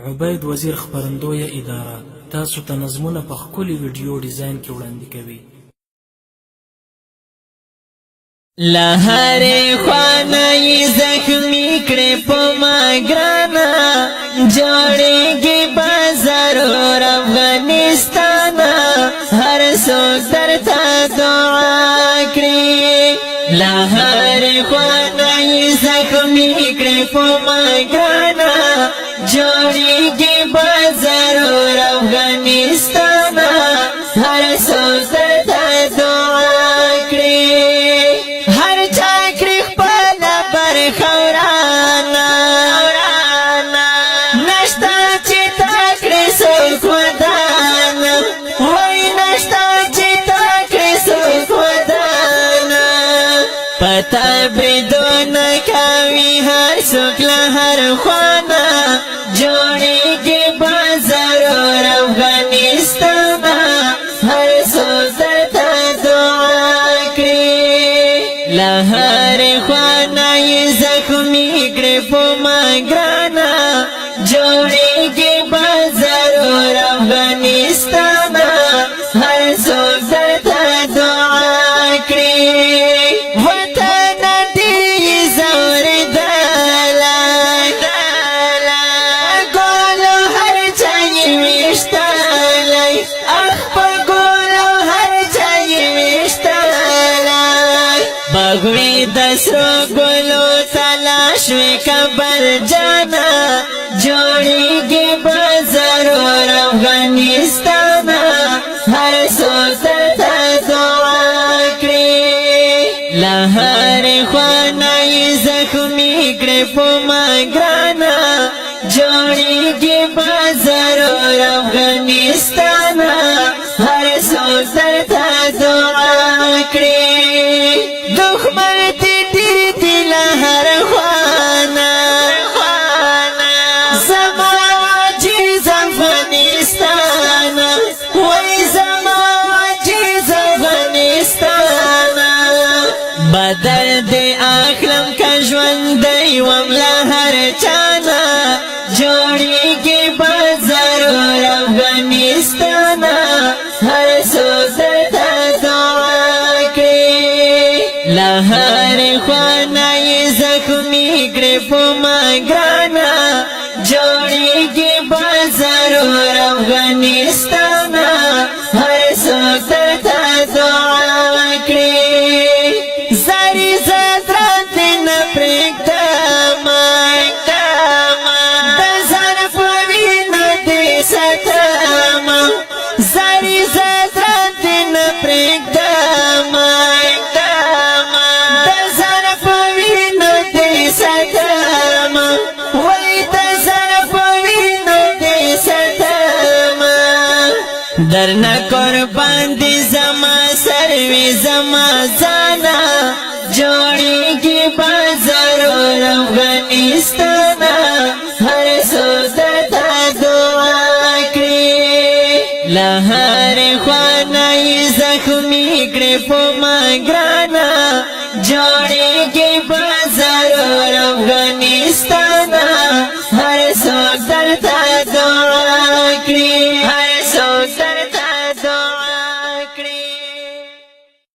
عبید وزیر خبرندویه اداره تاسو ته نظمونه په ښکلي ویډیو ډیزاین کې وړاندې کوي. له هرې خوا یې زخمي کړې په ما ګرانه جوړېږي بازارور افغانستانه هر څوک درته دعا کړي. له هرې خوا یې زخمي کړې په ما ګرانه جوړېږي بازارور افغانستانه هر څوک درته دعا کړي. پتا بریدونه کوي هر څوک له هر خوا جوړېږي بازارور افغانستانه هر څوک درته دعا کړي. له هرې خوا یې زخمي کړې په ما ګرانه جوړېږي بازارور افغانستانه هر څوک درته دعا کړي. بغوی د سرو ګلو تلاش وی کبر جانا جوړېږي بازارور افغانستانه هر څوک درته دعا کړي. له هرې خوا یې زخمي کړې په ما ګرانه جوړېږي بازارور افغانستانه هر څوک درته دعا کړي. دښمن دې ډېر دي له هر خوا زما عاجز افغانستان وای زما عاجز افغانستان بدل دې اخلم که ژوندی وم له هر چانه جوړېږي بازارور افغانستانه هر څوک درته دعا کړي. له هرې خوا یې زخمي کړې په ما ګرانه جوړېږي بازارور افغانستانه هر څوک درته دعا کړي. زاري زدران دې نه پرېږدمه د ځان په وینو دې ساتمه زاري زدران دې نه پرېږدمه درنه قربان دي زما سروي زما ځانه جوړېږي بازارور افغانستانه هر څوک درته دعا کړي. له هرې خوا یې زخمي کړې په ما ګرانه